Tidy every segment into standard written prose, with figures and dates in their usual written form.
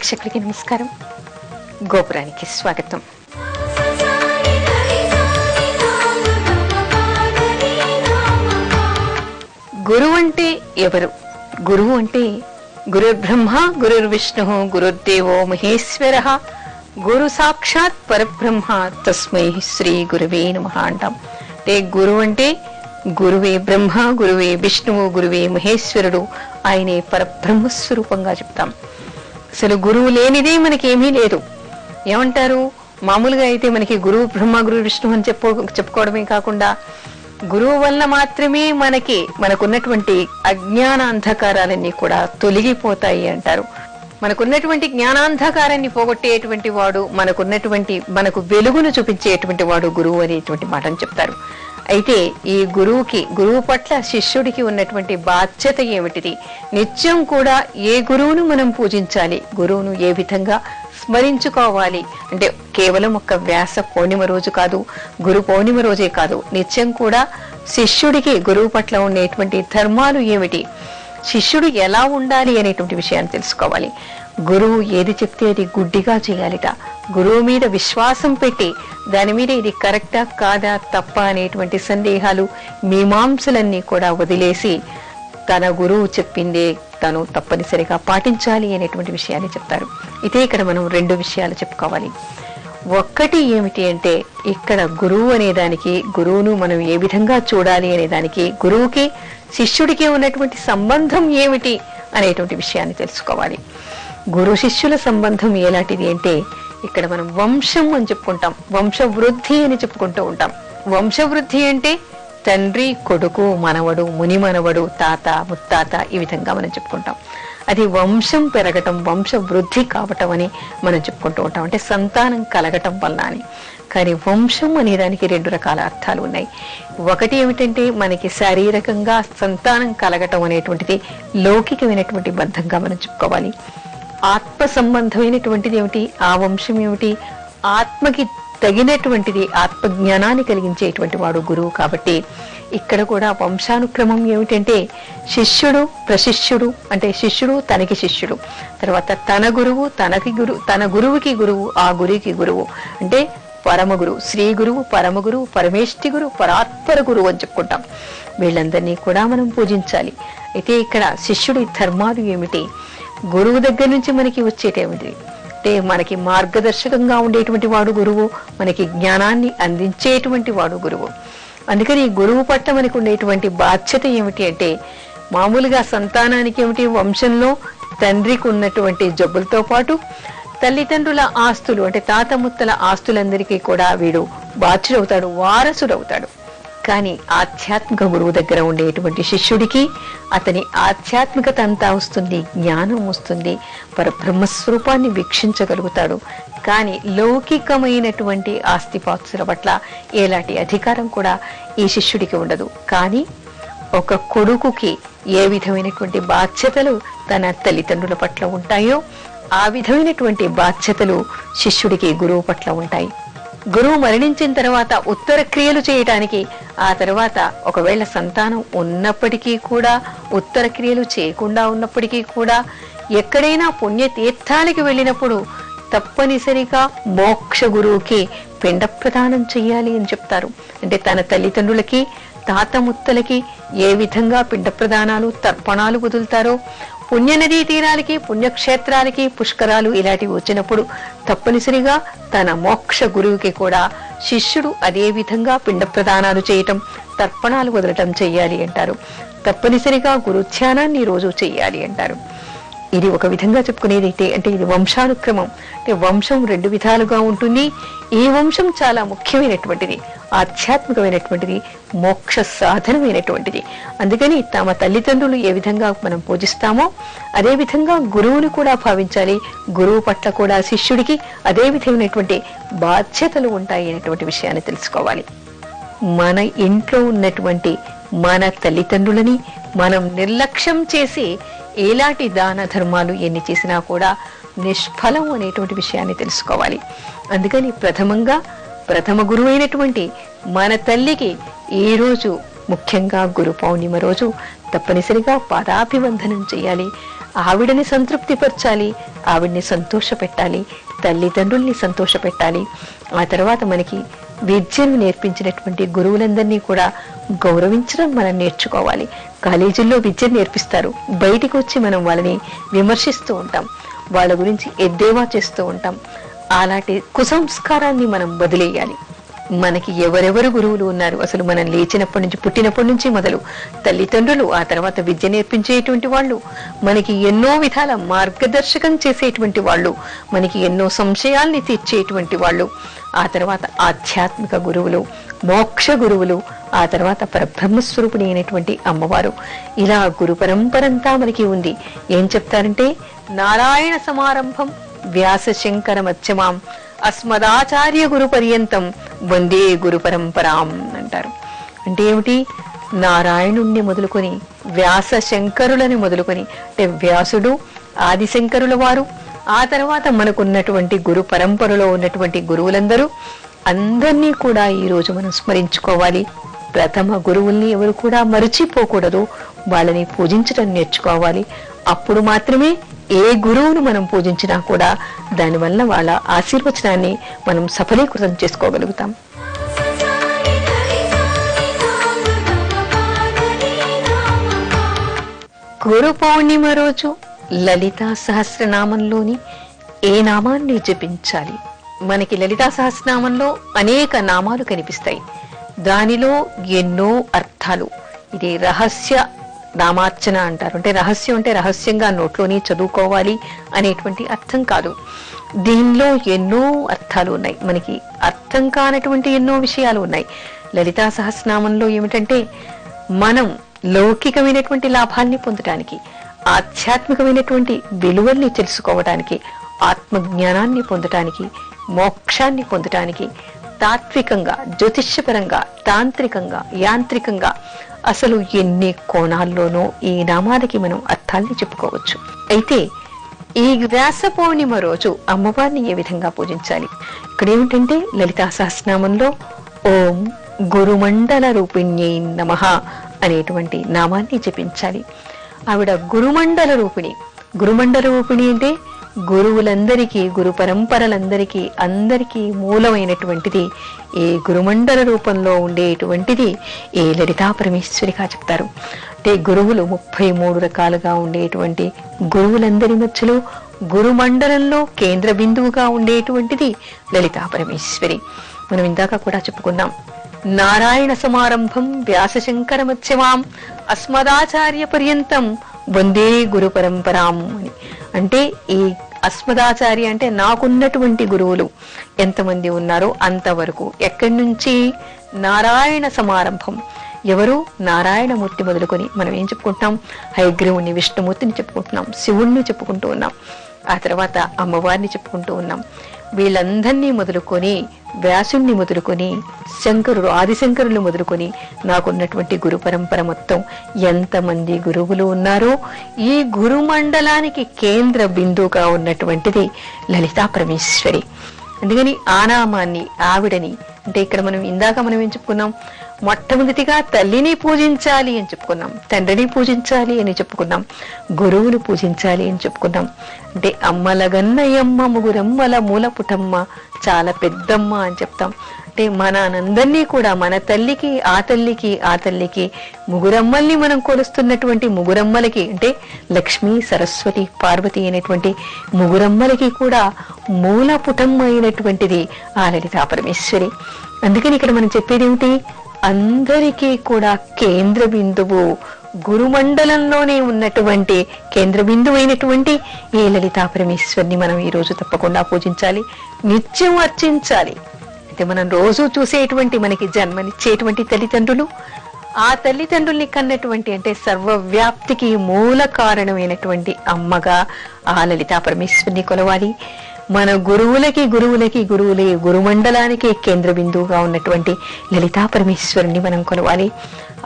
ప్రేక్షకులకి నమస్కారం. గోపురానికి స్వాగతం. గురువు అంటే ఎవరు? గురువు అంటే గురుర్బ్రహ్మ గురుర్విష్ణు గురుర్దేవో మహేశ్వర గురు సాక్షాత్ పరబ్రహ్మ తస్మై శ్రీ గురువే నమః అంటాం. అంటే గురువు అంటే గురువే బ్రహ్మ, గురువే విష్ణువు, గురువే మహేశ్వరుడు, ఆయనే పరబ్రహ్మస్వరూపంగా చెప్తాం. అసలు గురువు లేనిదే మనకేమీ లేదు. ఏమంటారు? మామూలుగా అయితే మనకి గురువు బ్రహ్మ, గురువు విష్ణువు అని చెప్పుకోవడమే కాకుండా గురువు వల్ల మాత్రమే మనకున్నటువంటి అజ్ఞాన అంధకారాలన్నీ కూడా తొలగిపోతాయి అంటారు. మనకున్నటువంటి జ్ఞానాంధకారాన్ని పోగొట్టేటువంటి వాడు, మనకు వెలుగును చూపించేటువంటి వాడు గురువు అనేటువంటి మాటను చెప్తారు. అయితే ఈ గురువు పట్ల శిష్యుడికి ఉన్నటువంటి బాధ్యత ఏమిటిది? నిత్యం కూడా ఏ గురువును మనం పూజించాలి, గురువును ఏ విధంగా స్మరించుకోవాలి అంటే కేవలం ఒక వ్యాస పౌర్ణిమ రోజు కాదు, గురు పౌర్ణిమ రోజే కాదు, నిత్యం కూడా శిష్యుడికి గురువు పట్ల ఉండేటువంటి ధర్మాలు ఏమిటి, శిష్యుడు ఎలా ఉండాలి అనేటువంటి విషయాన్ని తెలుసుకోవాలి. గురువు ఏది చెప్తే అది గుడ్డిగా చేయాలిట. గురువు మీద విశ్వాసం పెట్టి దాని మీద ఇది కరెక్టా కాదా తప్ప అనేటువంటి సందేహాలు, మీమాంసలన్నీ కూడా వదిలేసి తన గురువు చెప్పిందే తను తప్పనిసరిగా పాటించాలి అనేటువంటి విషయాన్ని చెప్తారు. ఇదే ఇక్కడ మనం రెండు విషయాలు చెప్పుకోవాలి. ఒక్కటి ఏమిటి అంటే ఇక్కడ గురువు అనేదానికి, గురువును మనం ఏ విధంగా చూడాలి అనేదానికి, గురువుకి శిష్యుడికి ఉన్నటువంటి సంబంధం ఏమిటి అనేటువంటి విషయాన్ని తెలుసుకోవాలి. గురు శిష్యుల సంబంధం ఎలాంటిది అంటే ఇక్కడ మనం వంశం అని చెప్పుకుంటాం, వంశవృద్ధి అని చెప్పుకుంటూ ఉంటాం. వంశవృద్ధి అంటే తండ్రి, కొడుకు, మనవడు, ముని మనవడు, తాత, ముత్తాత, ఈ విధంగా మనం చెప్పుకుంటాం. అది వంశం పెరగటం, వంశ వృద్ధి కావటం అని మనం చెప్పుకుంటూ ఉంటాం. అంటే సంతానం కలగటం వల్ల అని. కానీ వంశం అనే దానికి రెండు రకాల అర్థాలు ఉన్నాయి. ఒకటి ఏమిటంటే మనకి శారీరకంగా సంతానం కలగటం అనేటువంటిది లౌకికమైనటువంటి బద్ధంగా మనం చెప్పుకోవాలి. ఆత్మ సంబంధమైనటువంటిది ఏమిటి? ఆ వంశం ఏమిటి? ఆత్మకి తగినటువంటిది, ఆత్మజ్ఞానాన్ని కలిగించేటువంటి వాడు గురువు. కాబట్టి ఇక్కడ కూడా వంశానుక్రమం ఏమిటంటే శిష్యుడు ప్రశిష్యుడు, అంటే శిష్యుడు తనకి శిష్యుడు, తర్వాత తన గురువు తన గురువుకి గురువు, ఆ గురువుకి గురువు అంటే పరమగురు, శ్రీ గురువు, పరమగురు, పరమేష్టి గురు, పరాత్పర గురువు అని చెప్పుకుంటాం. వీళ్ళందరినీ కూడా మనం పూజించాలి. అయితే ఇక్కడ శిష్యుడి ధర్మాలు ఏమిటి? గురువు దగ్గర నుంచి మనకి వచ్చేటేమిటి అంటే మనకి మార్గదర్శకంగా ఉండేటువంటి వాడు గురువు, మనకి జ్ఞానాన్ని అందించేటువంటి వాడు గురువు. అందుకని గురువు పట్ల మనకు ఉండేటువంటి బాధ్యత ఏమిటి అంటే మామూలుగా సంతానానికి ఏమిటి, వంశంలో తండ్రికి ఉన్నటువంటి జబ్బులతో పాటు తల్లిదండ్రుల ఆస్తులు అంటే తాత ముత్తల ఆస్తులందరికీ కూడా వీడు బాధ్యుడవుతాడు, వారసుడవుతాడు. కానీ ఆధ్యాత్మిక గురువు దగ్గర ఉండేటువంటి శిష్యుడికి అతని ఆధ్యాత్మికత అంతా వస్తుంది, జ్ఞానం వస్తుంది, పరబ్రహ్మస్వరూపాన్ని వీక్షించగలుగుతాడు. కానీ లౌకికమైనటువంటి ఆస్తిపాస్తుల పట్ల ఎలాంటి అధికారం కూడా ఈ శిష్యుడికి ఉండదు. కానీ ఒక కొడుకుకి ఏ విధమైనటువంటి బాధ్యతలు తన తల్లిదండ్రుల పట్ల ఉంటాయో ఆ విధమైనటువంటి బాధ్యతలు శిష్యుడికి గురువు పట్ల ఉంటాయి. గురువు మరణించిన తర్వాత ఉత్తర క్రియలు చేయటానికి, ఆ తర్వాత ఒకవేళ సంతానం ఉన్నప్పటికీ కూడా, ఉత్తర క్రియలు చేయకుండా ఉన్నప్పటికీ కూడా, ఎక్కడైనా పుణ్యతీర్థాలకి వెళ్ళినప్పుడు తప్పనిసరిగా మోక్ష గురువుకి పిండ ప్రదానం చెయ్యాలి అని చెప్తారు. అంటే తన తల్లిదండ్రులకి, తాత ముత్తలకి ఏ విధంగా పిండ ప్రదానాలు, తర్పణాలు వదులుతారో, పుణ్యనదీ తీరాలకి, పుణ్యక్షేత్రాలకి, పుష్కరాలు ఇలాంటివి వచ్చినప్పుడు తప్పనిసరిగా తన మోక్ష గురువుకి కూడా శిష్యుడు అదే విధంగా పిండ ప్రదానాలు చేయటం, తర్పణాలు వదలటం చెయ్యాలి అంటారు. తప్పనిసరిగా గురుధ్యానాన్ని రోజు చెయ్యాలి అంటారు. ఇది ఒక విధంగా చెప్పుకునేది అయితే అంటే ఇది వంశానుక్రమం. అంటే వంశం రెండు విధాలుగా ఉంటుంది. ఈ వంశం చాలా ముఖ్యమైనటువంటిది, ఆధ్యాత్మికమైనటువంటిది, మోక్ష సాధనమైనటువంటిది. అందుకని తమ తల్లిదండ్రులు ఏ విధంగా మనం పూజిస్తామో అదే విధంగా గురువుని కూడా భావించాలి. గురువు పట్ల కూడా శిష్యుడికి అదే విధమైనటువంటి బాధ్యతలు ఉంటాయి అనేటువంటి విషయాన్ని తెలుసుకోవాలి. మన ఇంట్లో ఉన్నటువంటి మన తల్లిదండ్రులని మనం నిర్లక్ష్యం చేసి ఎలాంటి దాన ధర్మాలు ఎన్ని చేసినా కూడా నిష్ఫలం అనేటువంటి విషయాన్ని తెలుసుకోవాలి. అందుకని ప్రథమ గురువు అయినటువంటి మన తల్లికి ఈ రోజు ముఖ్యంగా గురు పౌర్ణిమ రోజు తప్పనిసరిగా పాదాభివందనం చేయాలి. ఆవిడని సంతృప్తిపరచాలి, ఆవిడ్ని సంతోషపెట్టాలి, తల్లిదండ్రుల్ని సంతోషపెట్టాలి. ఆ తర్వాత మనకి విద్యను నేర్పించినటువంటి గురువులందరినీ కూడా గౌరవించడం మనం నేర్చుకోవాలి. కాలేజీల్లో విద్యను నేర్పిస్తారు, బయటికి వచ్చి మనం వాళ్ళని విమర్శిస్తూ ఉంటాం, వాళ్ళ గురించి ఎద్దేవా చేస్తూ ఉంటాం. అలాంటి కుసంస్కారాన్ని మనం వదిలేయాలి. మనకి ఎవరెవరు గురువులు ఉన్నారు, అసలు మనం లేచినప్పటి నుంచి, పుట్టినప్పటి నుంచి మొదలు తల్లిదండ్రులు, ఆ తర్వాత విద్య నేర్పించేటువంటి వాళ్ళు, మనకి ఎన్నో విధాల మార్గదర్శకం చేసేటువంటి వాళ్ళు, మనకి ఎన్నో సంశయాల్ని తీర్చేటువంటి వాళ్ళు, ఆ తర్వాత ఆధ్యాత్మిక గురువులు, మోక్ష గురువులు, ఆ తర్వాత పరబ్రహ్మస్వరూపిణి అయినటువంటి అమ్మవారు. ఇలా గురు పరంపరంతా మనకి ఉంది. ఏం చెప్తారంటే, నారాయణ సమారంభం వ్యాస శంకర మధ్యమాం అస్మదాచార్య గురు పర్యంతం వందే గురు పరంపరాం అంటారు. అంటే ఏమిటి? నారాయణుణ్ణి మొదలుకొని వ్యాస శంకరులని మొదలుకొని, అంటే వ్యాసుడు, ఆదిశంకరుల వారు, ఆ తర్వాత మనకున్నటువంటి గురు పరంపరలో ఉన్నటువంటి గురువులందరూ అందరినీ కూడా ఈ రోజు మనం స్మరించుకోవాలి. ప్రథమ గురువుల్ని ఎవరు కూడా మరచిపోకూడదు, వాళ్ళని పూజించడం నేర్చుకోవాలి. అప్పుడు మాత్రమే ఏ గురువును మనం పూజించినా కూడా దానివల్ల వాళ్ళ ఆశీర్వచనాన్ని మనం సఫలీకృతం చేసుకోగలుగుతాం. గురు పౌర్ణిమ రోజు లలితా సహస్రనామంలోని ఏ నామాన్ని జపించాలి? మనకి లలితా సహస్రనామంలో అనేక నామాలు కనిపిస్తాయి. దానిలో ఎన్నో అర్థాలు. ఇది రహస్య నామార్చన అంటారు. అంటే రహస్యం అంటే రహస్యంగా నోట్లోనే చదువుకోవాలి అనేటువంటి అర్థం కాదు. దీనిలో ఎన్నో అర్థాలు ఉన్నాయి. మనకి అర్థం కానటువంటి ఎన్నో విషయాలు ఉన్నాయి. లలితా సహస్రనామంలో ఏమిటంటే, మనం లౌకికమైనటువంటి లాభాల్ని పొందటానికి, ఆధ్యాత్మికమైనటువంటి విలువల్ని తెలుసుకోవడానికి, ఆత్మజ్ఞానాన్ని పొందటానికి, మోక్షాన్ని పొందటానికి, తాత్వికంగా, జ్యోతిష్యపరంగా, తాంత్రికంగా, యాంత్రికంగా, అసలు ఎన్ని కోణాల్లోనూ ఈ నామానికి మనం అర్థాల్ని చెప్పుకోవచ్చు. అయితే ఈ వ్యాస పౌర్ణిమ రోజు అమ్మవారిని ఏ విధంగా పూజించాలి? ఇక్కడ ఏమిటంటే, లలితా సహస్రనామంలో ఓం గురుమండల రూపిణ్యై నమః అనేటువంటి నామాన్ని జపించాలి. ఆవిడ గురుమండల రూపిణి. గురుమండల రూపిణి అంటే గురువులందరికీ, గురు పరంపరలందరికీ, అందరికీ మూలమైనటువంటిది, ఏ గురుమండల రూపంలో ఉండేటువంటిది ఏ లలితా పరమేశ్వరిగా చెప్తారు. అంటే గురువులు 33 రకాలుగా ఉండేటువంటి గురువులందరి మధ్యలో గురుమండలంలో కేంద్ర బిందువుగా ఉండేటువంటిది లలితా పరమేశ్వరి. మనం ఇందాక కూడా చెప్పుకున్నాం, నారాయణ సమారంభం వ్యాస శంకర మధ్యమాం అస్మదాచార్య పర్యంతం వందే గురు పరంపరాం అని. అంటే ఈ అస్మదాచార్య అంటే నాకున్నటువంటి గురువులు ఎంతమంది ఉన్నారో అంతవరకు. ఎక్కడి నుంచి? నారాయణ సమారంభం. ఎవరు? నారాయణమూర్తి మొదలుకొని మనం ఏం చెప్పుకుంటున్నాం? హయగ్రీవుణ్ణి, విష్ణుమూర్తిని చెప్పుకుంటున్నాం, శివుణ్ణి చెప్పుకుంటూ ఉన్నాం, ఆ తర్వాత అమ్మవారిని చెప్పుకుంటూ ఉన్నాం. వీళ్ళందరినీ మొదలుకొని, వ్యాసుణ్ణి మొదలుకొని, శంకరుడు, ఆదిశంకరులు మొదలుకొని, నాకున్నటువంటి గురు పరంపర మొత్తం ఎంతమంది గురువులు ఉన్నారో ఈ గురు మండలానికి కేంద్ర బిందువుగా ఉన్నటువంటిది లలితా పరమేశ్వరి. అందుకని ఆ నామాన్ని, ఆవిడని, అంటే ఇక్కడ ఇందాక మనం ఏం చెప్పుకున్నాం? మొట్టమొదటిగా తల్లిని పూజించాలి అని చెప్పుకున్నాం, తండ్రిని పూజించాలి అని చెప్పుకున్నాం, గురువును పూజించాలి అని చెప్పుకున్నాం. అంటే అమ్మలగన్నయమ్మ ముగురమ్మల మూల పుటమ్మ, చాలా పెద్దమ్మ అని చెప్తాం. అంటే మనందరినీ కూడా మన తల్లికి, ఆ తల్లికి, ఆ తల్లికి, ముగురమ్మల్ని మనం కొలుస్తున్నటువంటి ముగురమ్మలకి, అంటే లక్ష్మీ, సరస్వతి, పార్వతి అయినటువంటి ముగురమ్మలకి కూడా మూల పుటమ్మ అయినటువంటిది ఆ లలితా పరమేశ్వరి. అందుకని ఇక్కడ మనం చెప్పేది ఏమిటి? అందరికీ కూడా కేంద్ర బిందువు, గురుమండలంలోనే ఉన్నటువంటి కేంద్ర బిందువు అయినటువంటి ఈ లలితా పరమేశ్వరిని మనం ఈ రోజు తప్పకుండా పూజించాలి, నిత్యం అర్చించాలి. అయితే మనం రోజు చూసేటువంటి, మనకి జన్మనిచ్చేటువంటి తల్లిదండ్రులు, ఆ తల్లిదండ్రుల్ని కన్నటువంటి, అంటే సర్వవ్యాప్తికి మూల కారణమైనటువంటి అమ్మగా ఆ లలితా పరమేశ్వరిని కొలవాలి. మన గురువులకి గురువులే గురుమండలానికి కేంద్ర బిందువుగా ఉన్నటువంటి లలితా పరమేశ్వరుని మనం కొలవాలి.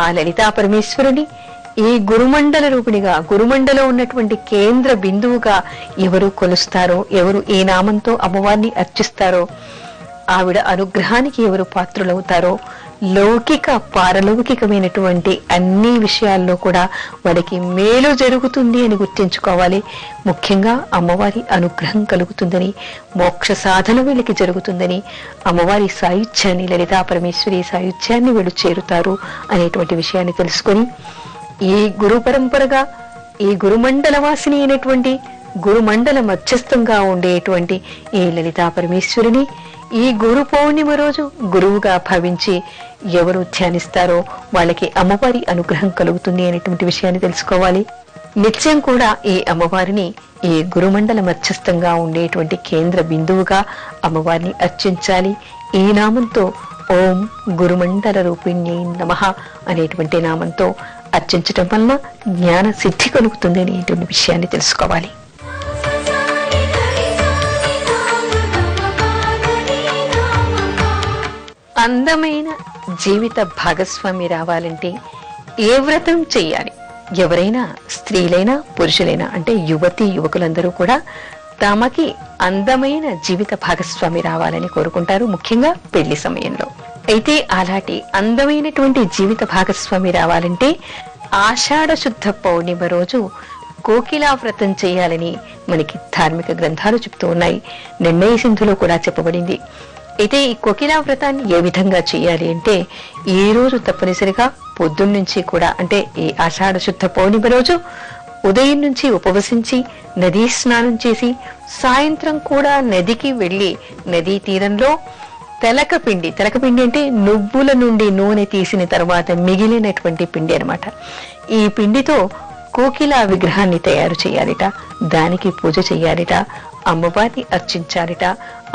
ఆ లలితా పరమేశ్వరుని ఈ గురుమండల రూపిణిగా, గురుమండలం ఉన్నటువంటి కేంద్ర బిందువుగా ఎవరు కొలుస్తారో, ఎవరు ఏ నామంతో అమ్మవారిని అర్చిస్తారో, ఆవిడ అనుగ్రహానికి ఎవరు పాత్రులవుతారో లౌకిక పారలౌకికమైనటువంటి అన్ని విషయాల్లో కూడా వాడికి మేలు జరుగుతుంది అని గుర్తించుకోవాలి. ముఖ్యంగా అమ్మవారి అనుగ్రహం కలుగుతుందని, మోక్ష సాధన వీళ్ళకి జరుగుతుందని, అమ్మవారి సాయుధ్యాన్ని, లలితా పరమేశ్వరి సాయుధ్యాన్ని వీళ్ళు చేరుతారు అనేటువంటి విషయాన్ని తెలుసుకొని ఈ గురు పరంపరగా ఈ గురుమండల వాసిని అయినటువంటి గురుమండల మధ్యస్థంగా ఉండేటువంటి ఈ లలితా పరమేశ్వరిని ఈ గురు పౌర్ణిమ రోజు గురువుగా భావించి ఎవరు ధ్యానిస్తారో వాళ్ళకి అమ్మవారి అనుగ్రహం కలుగుతుంది అనేటువంటి విషయాన్ని తెలుసుకోవాలి. నిత్యం కూడా ఈ అమ్మవారిని ఈ గురుమండల మధ్యస్థంగా ఉండేటువంటి కేంద్ర బిందువుగా అమ్మవారిని అర్చించాలి. ఈ నామంతో ఓం గురుమండల రూపిణ్యై నమః అనేటువంటి నామంతో అర్చించటం వలన జ్ఞాన సిద్ధి కలుగుతుంది అనేటువంటి విషయాన్ని తెలుసుకోవాలి. అందమైన జీవిత భాగస్వామి రావాలంటే ఏ వ్రతం చెయ్యాలి? ఎవరైనా స్త్రీలైనా పురుషులైనా అంటే యువతి యువకులందరూ కూడా తమకి అందమైన జీవిత భాగస్వామి రావాలని కోరుకుంటారు, ముఖ్యంగా పెళ్లి సమయంలో. అయితే అలాంటి అందమైనటువంటి జీవిత భాగస్వామి రావాలంటే ఆషాఢ శుద్ధ పౌర్ణిమ రోజు కోకిలా వ్రతం చేయాలని మనకి ధార్మిక గ్రంథాలు చెప్తూ ఉన్నాయి. నిర్ణయ సింధులో కూడా చెప్పబడింది. అయితే ఈ కోకిలా వ్రతాన్ని ఏ విధంగా చేయాలి అంటే ఈ రోజు తప్పనిసరిగా పొద్దున్నుంచి కూడా అంటే ఈ ఆషాఢ శుద్ధ పౌర్ణిమ రోజు ఉదయం నుంచి ఉపవసించి నదీ స్నానం చేసి సాయంత్రం కూడా నదికి వెళ్లి నదీ తీరంలో తెలకపిండి అంటే నువ్వుల నుండి నూనె తీసిన తర్వాత మిగిలినటువంటి పిండి అన్నమాట. ఈ పిండితో కోకిలా విగ్రహాన్ని తయారు చేయాలిట, దానికి పూజ చేయాలిట, అమ్మవారిని అర్చించాలిట,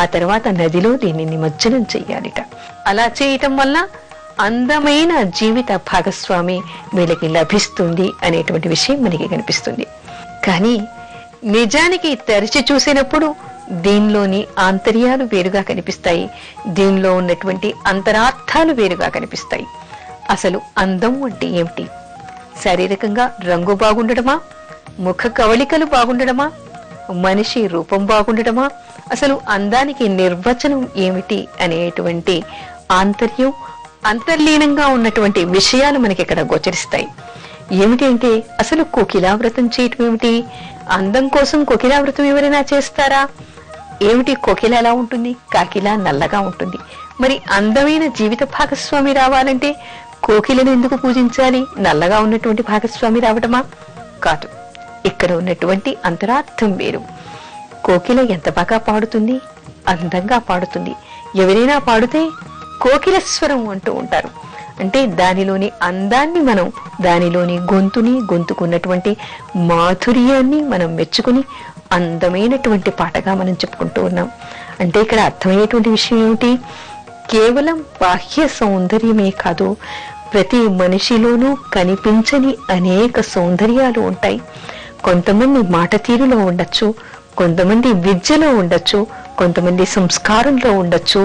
ఆ తర్వాత నదిలో దీన్ని నిమజ్జనం చెయ్యాలిట. అలా చేయటం వల్ల అందమైన జీవిత భాగస్వామి వీళ్ళకి లభిస్తుంది అనేటువంటి విషయం మనకి కనిపిస్తుంది. కానీ నిజానికి తెరిచి చూసినప్పుడు దీనిలోని ఆంతర్యాలు వేరుగా కనిపిస్తాయి, దీనిలో ఉన్నటువంటి అంతరార్థాలు వేరుగా కనిపిస్తాయి. అసలు అందం అంటే ఏమిటి? శారీరకంగా రంగు బాగుండడమా, ముఖ కవళికలు బాగుండడమా, మనిషి రూపం బాగుండటమా? అసలు అందానికి నిర్వచనం ఏమిటి అనేటువంటి ఆంతర్యం, అంతర్లీనంగా ఉన్నటువంటి విషయాలు మనకి ఇక్కడ గోచరిస్తాయి. ఏమిటి అంటే అసలు కోకిలావ్రతం చేయటం ఏమిటి? అందం కోసం కోకిలావ్రతం ఎవరైనా చేస్తారా? ఏమిటి కోకిల ఎలా ఉంటుంది? కాకిలా నల్లగా ఉంటుంది. మరి అందమైన జీవిత భాగస్వామి రావాలంటే కోకిలను ఎందుకు పూజించాలి? నల్లగా ఉన్నటువంటి భాగస్వామి రావటమా? కాదు. ఇక్కడ ఉన్నటువంటి అంతరార్థం వేరు. కోకిల ఎంత బాగా పాడుతుంది, అందంగా పాడుతుంది. ఎవరైనా పాడితే కోకిల స్వరం అంటూ ఉంటారు. అంటే దానిలోని అందాన్ని మనం, దానిలోని గొంతుని, గొంతుకున్నటువంటి మాధుర్యాన్ని మనం మెచ్చుకుని అందమైనటువంటి పాటగా మనం చెప్పుకుంటూ ఉన్నాం. అంటే ఇక్కడ అర్థమయ్యేటువంటి విషయం ఏమిటి? కేవలం బాహ్య సౌందర్యమే కాదు, ప్రతి మనిషిలోనూ కనిపించని అనేక సౌందర్యాలు ఉంటాయి. కొంతమంది మాట తీరులో ఉండొచ్చు, కొంతమంది విద్యలో ఉండొచ్చు, కొంతమంది సంస్కారంలో ఉండొచ్చు,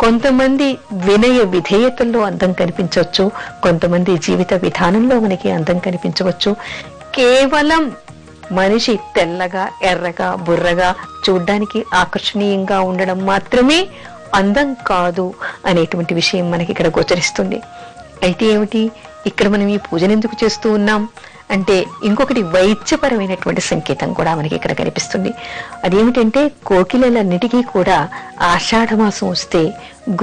కొంతమంది వినయ విధేయతల్లో అందం కనిపించవచ్చు, కొంతమంది జీవిత విధానంలో మనకి అందం కనిపించవచ్చు. కేవలం మనిషి తెల్లగా, ఎర్రగా, బుర్రగా చూడ్డానికి ఆకర్షణీయంగా ఉండడం మాత్రమే అందం కాదు అనేటువంటి విషయం మనకి ఇక్కడ గోచరిస్తుంది. అయితే ఏమిటి, ఇక్కడ మనం ఈ పూజను ఎందుకు చేస్తూ ఉన్నాం అంటే ఇంకొకటి వైద్యపరమైనటువంటి సంకేతం కూడా మనకి ఇక్కడ కనిపిస్తుంది. అదేమిటంటే కోకిలలన్నిటికీ కూడా ఆషాఢ మాసం వస్తే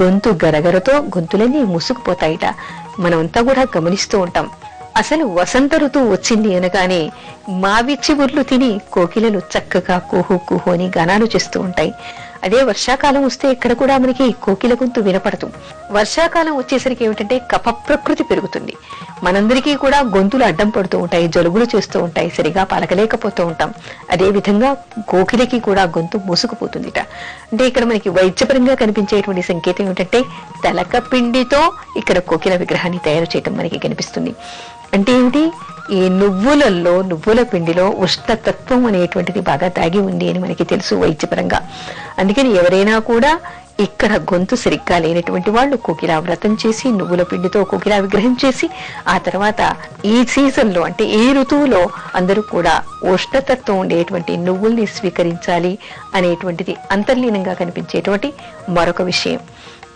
గొంతు గరగరతో గొంతులన్నీ మూసుకుపోతాయిట. మనమంతా కూడా గమనిస్తూ ఉంటాం. అసలు వసంత ఋతువు వచ్చింది అనగానే మావి చిగుర్లు తిని కోకిలలు చక్కగా కుహు కుహు అని గానాలు చేస్తూ ఉంటాయి. అదే వర్షాకాలం వస్తే ఇక్కడ కూడా మనకి కోకిల గొంతు వినపడదు. వర్షాకాలం వచ్చేసరికి ఏమిటంటే కఫ ప్రకృతి పెరుగుతుంది. మనందరికీ కూడా గొంతులు అడ్డం పడుతూ ఉంటాయి, జలుబులు చేస్తూ ఉంటాయి, సరిగా పలకలేకపోతూ ఉంటాం. అదే విధంగా కోకిలకి కూడా గొంతు మూసుకుపోతుందిట. అంటే ఇక్కడ మనకి వైద్యపరంగా కనిపించేటువంటి సంకేతం ఏమిటంటే తెలక పిండితో ఇక్కడ కోకిల విగ్రహాన్ని తయారు చేయటం మనకి కనిపిస్తుంది. అంటే ఏమిటి, ఈ నువ్వులలో, నువ్వుల పిండిలో ఉష్ణతత్వం అనేటువంటిది బాగా దాగి ఉంది అని మనకి తెలుసు వైద్యపరంగా. అందుకని ఎవరైనా కూడా ఇక్కడ గొంతు సరిగ్గా లేనటువంటి వాళ్ళు కోకిలా వ్రతం చేసి నువ్వుల పిండితో కోకిలా విగ్రహం చేసి ఆ తర్వాత ఈ సీజన్ లో అంటే ఈ ఋతువులో అందరూ కూడా ఉష్ణతత్వం ఉండేటువంటి నువ్వుల్ని స్వీకరించాలి అనేటువంటిది అంతర్లీనంగా కనిపించేటువంటి మరొక విషయం.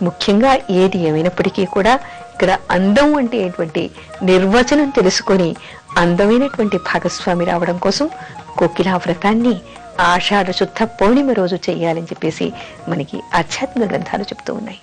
ముఖ్యంగా ఏది ఏమైనప్పటికీ కూడా ఇక్కడ అందం అంటే ఏంటువంటి నిర్వచనం తెలుసుకొని అందమైనటువంటి భాగస్వామి రావడం కోసం కోకిలా వ్రతాన్ని ఆషాఢ శుద్ధ పౌర్ణిమ రోజు చేయాలని చెప్పేసి మనకి ఆధ్యాత్మిక గ్రంథాలు చెప్తూ ఉన్నాయి.